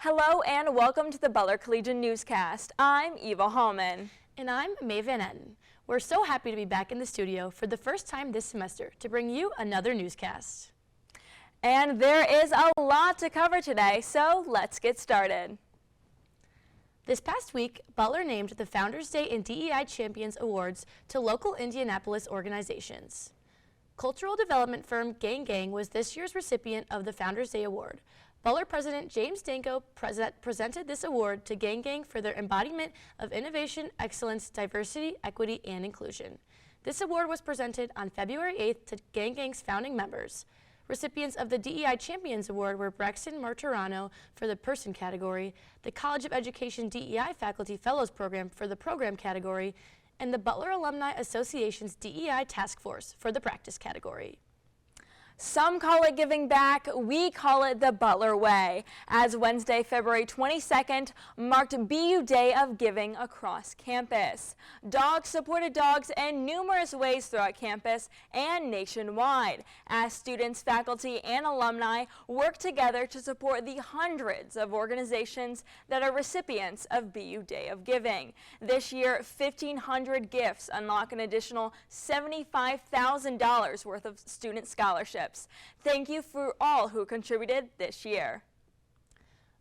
Hello and welcome to the Butler Collegian Newscast. I'm Eva Hallman. And I'm Maeve Van Etten. We're so happy to be back in the studio for the first time this semester to bring you another newscast. And there is a lot to cover today, so let's get started. This past week, Butler named the Founders Day and DEI Champions Awards to local Indianapolis organizations. Cultural development firm Gang Gang was this year's recipient of the Founders Day Award. Butler President James Danko presented this award to Gang Gang for their embodiment of innovation, excellence, diversity, equity, and inclusion. This award was presented on February 8th to Gang Gang's founding members. Recipients of the DEI Champions Award were Braxton Martirano for the Person category, the College of Education DEI Faculty Fellows Program for the Program category, and the Butler Alumni Association's DEI Task Force for the Practice category. Some call it giving back, we call it the Butler Way, as Wednesday, February 22nd marked BU Day of Giving across campus. Dogs supported dogs in numerous ways throughout campus and nationwide, as students, faculty, and alumni work together to support the hundreds of organizations that are recipients of BU Day of Giving. This year, 1,500 gifts unlock an additional $75,000 worth of student scholarships. Thank you for all who contributed this year.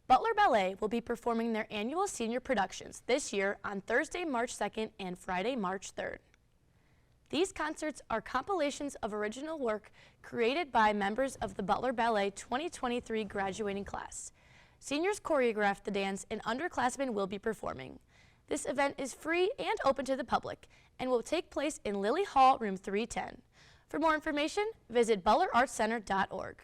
Butler Ballet will be performing their annual senior productions this year on Thursday, March 2nd and Friday, March 3rd. These concerts are compilations of original work created by members of the Butler Ballet 2023 graduating class. Seniors choreograph the dance and underclassmen will be performing. This event is free and open to the public and will take place in Lilly Hall, room 310. For more information, visit butlerartscenter.org.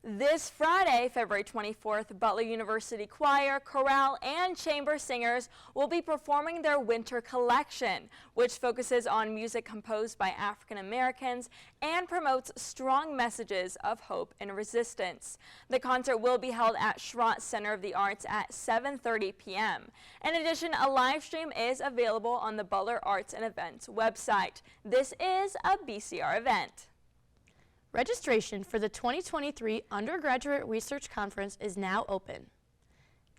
This Friday, February 24th, Butler University Choir, Chorale, and Chamber Singers will be performing their winter collection, which focuses on music composed by African Americans and promotes strong messages of hope and resistance. The concert will be held at Schrott Center of the Arts at 7:30 p.m. In addition, a live stream is available on the Butler Arts and Events website. This is a BCR event. Registration for the 2023 Undergraduate Research Conference is now open.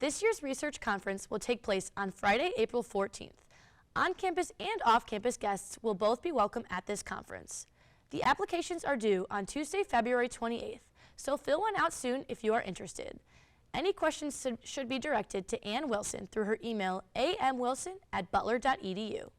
This year's research conference will take place on Friday, April 14th. On-campus and off-campus guests will both be welcome at this conference. The applications are due on Tuesday, February 28th, so fill one out soon if you are interested. Any questions should be directed to Ann Wilson through her email amwilson@butler.edu.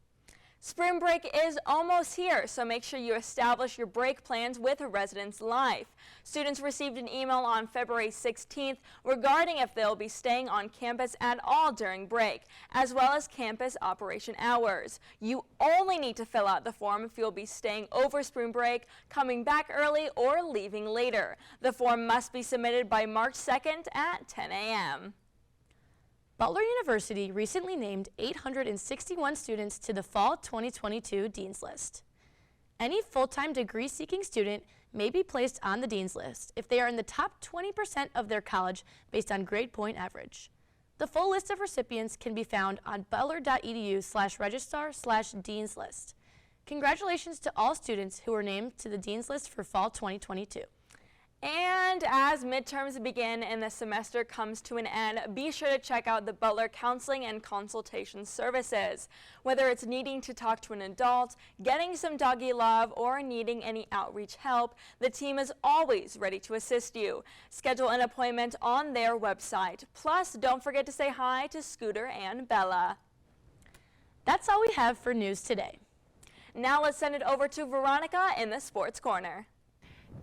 Spring break is almost here, so make sure you establish your break plans with a residence life. Students received an email on February 16th regarding if they'll be staying on campus at all during break, as well as campus operation hours. You only need to fill out the form if you'll be staying over spring break, coming back early, or leaving later. The form must be submitted by March 2nd at 10 a.m. Butler University recently named 861 students to the Fall 2022 Dean's List. Any full-time degree-seeking student may be placed on the Dean's List if they are in the top 20% of their college based on grade point average. The full list of recipients can be found on butler.edu/registrar/Dean's List. Congratulations to all students who were named to the Dean's List for Fall 2022. And as midterms begin and the semester comes to an end, be sure to check out the Butler Counseling and Consultation Services. Whether it's needing to talk to an adult, getting some doggy love, or needing any outreach help, the team is always ready to assist you. Schedule an appointment on their website. Plus, don't forget to say hi to Scooter and Bella. That's all we have for news today. Now let's send it over to Veronica in the Sports Corner.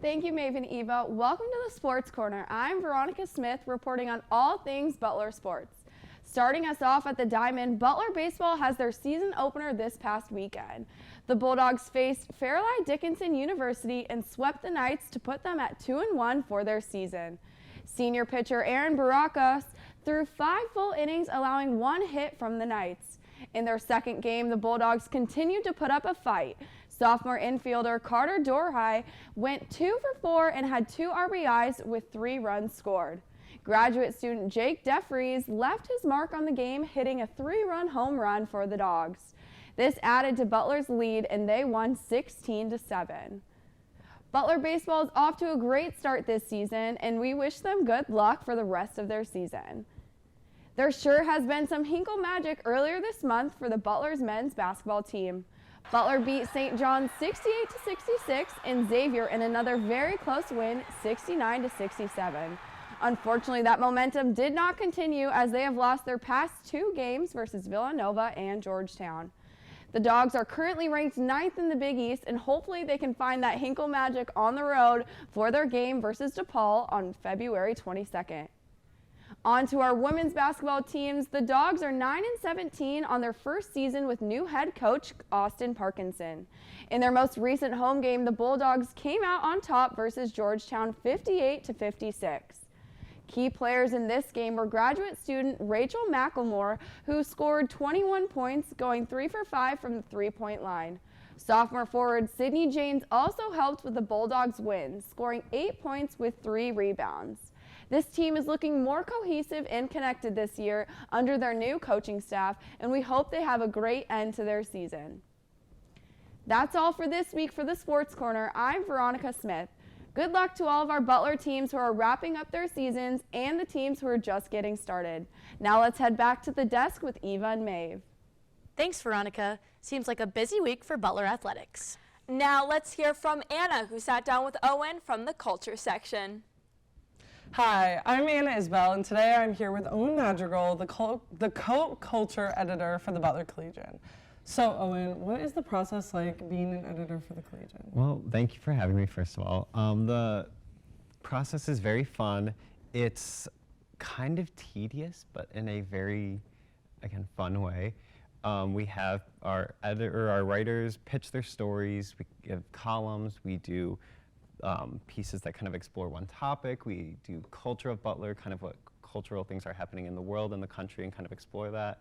Thank you, Maeve and Eva. Welcome to the Sports Corner. I'm Veronica Smith, reporting on all things Butler sports. Starting us off at the Diamond, Butler baseball has their season opener this past weekend. The Bulldogs faced Fairleigh Dickinson University and swept the Knights to put them at 2-1 for their season. Senior pitcher Aaron Baracus threw 5 full innings, allowing 1 hit from the Knights. In their second game, the Bulldogs continued to put up a fight. Sophomore infielder Carter Dorhey went 2 for 4 and had 2 RBIs with 3 runs scored. Graduate student Jake DeFries left his mark on the game, hitting a 3-run home run for the Dogs. This added to Butler's lead, and they won 16-7. Butler baseball is off to a great start this season, and we wish them good luck for the rest of their season. There sure has been some Hinkle magic earlier this month for the Butler's men's basketball team. Butler beat St. John's 68-66 and Xavier in another very close win, 69-67. Unfortunately, that momentum did not continue as they have lost their past 2 games versus Villanova and Georgetown. The Dogs are currently ranked 9th in the Big East, and hopefully they can find that Hinkle magic on the road for their game versus DePaul on February 22nd. On to our women's basketball teams. The Dogs are 9-17 on their first season with new head coach Austin Parkinson. In their most recent home game, the Bulldogs came out on top versus Georgetown 58-56. Key players in this game were graduate student Rachel McElmore, who scored 21 points, going 3 for 5 from the three-point line. Sophomore forward Sydney Janes also helped with the Bulldogs' win, scoring 8 points with 3 rebounds. This team is looking more cohesive and connected this year under their new coaching staff, and we hope they have a great end to their season. That's all for this week for the Sports Corner. I'm Veronica Smith. Good luck to all of our Butler teams who are wrapping up their seasons and the teams who are just getting started. Now let's head back to the desk with Eva and Maeve. Thanks, Veronica. Seems like a busy week for Butler Athletics. Now let's hear from Anna, who sat down with Owen from the Culture section. Hi, I'm Anna Isbell, and today I'm here with Owen Madrigal, the co-culture editor for the Butler Collegian. So, Owen, what is the process like being an editor for the Collegian? Well, thank you for having me, first of all. The process is very fun. It's kind of tedious, but in a very, again, fun way. We have our writers pitch their stories, we give columns, we do pieces that kind of explore one topic, we do culture of Butler, kind of what cultural things are happening in the world and the country and kind of explore that.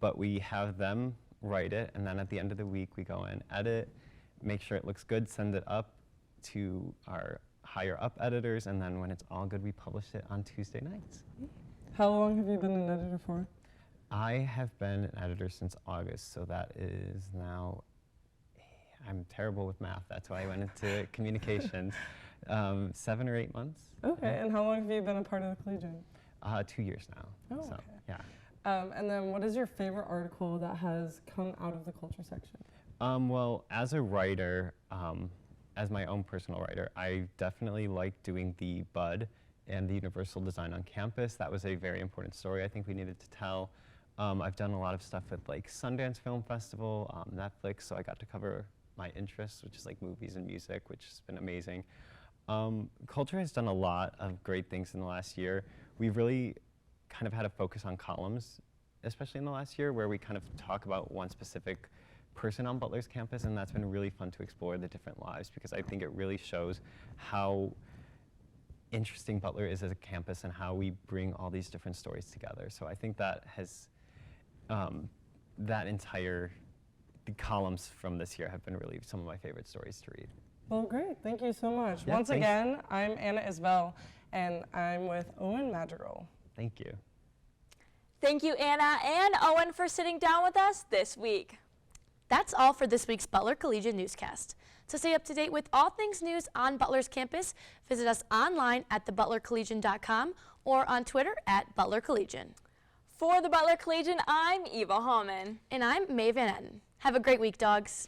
But we have them write it, and then at the end of the week we go in, edit, make sure it looks good, send it up to our higher up editors, and then when it's all good we publish it on Tuesday nights. How long have you been an editor for? I have been an editor since August, so that is now, I'm terrible with math, that's why I went into communications, 7 or 8 months. Okay, and how long have you been a part of the Collegian? 2 years now. Oh, so, okay. Yeah. And then what is your favorite article that has come out of the culture section? Well, as a writer, as my own personal writer, I definitely like doing the Bud and the Universal Design on Campus. That was a very important story I think we needed to tell. I've done a lot of stuff with like Sundance Film Festival, Netflix, so I got to cover my interests, which is like movies and music, which has been amazing. Culture has done a lot of great things in the last year. We've really kind of had a focus on columns, especially in the last year, where we kind of talk about one specific person on Butler's campus, and that's been really fun to explore the different lives, because I think it really shows how interesting Butler is as a campus and how we bring all these different stories together. So I think that has, the columns from this year have been really some of my favorite stories to read. Well, great, thank you so much. Yeah, Once thanks. again, I'm Anna Isbell, and I'm with Owen Madrigal. Thank you. Thank you, Anna and Owen, for sitting down with us this week. That's all for this week's Butler Collegian Newscast. To stay up to date with all things news on Butler's campus, visit us online at thebutlercollegian.com or on Twitter at Butler Collegian. For the Butler Collegian, I'm Eva Hallman. And I'm Maeve Van Etten. Have a great week, dogs.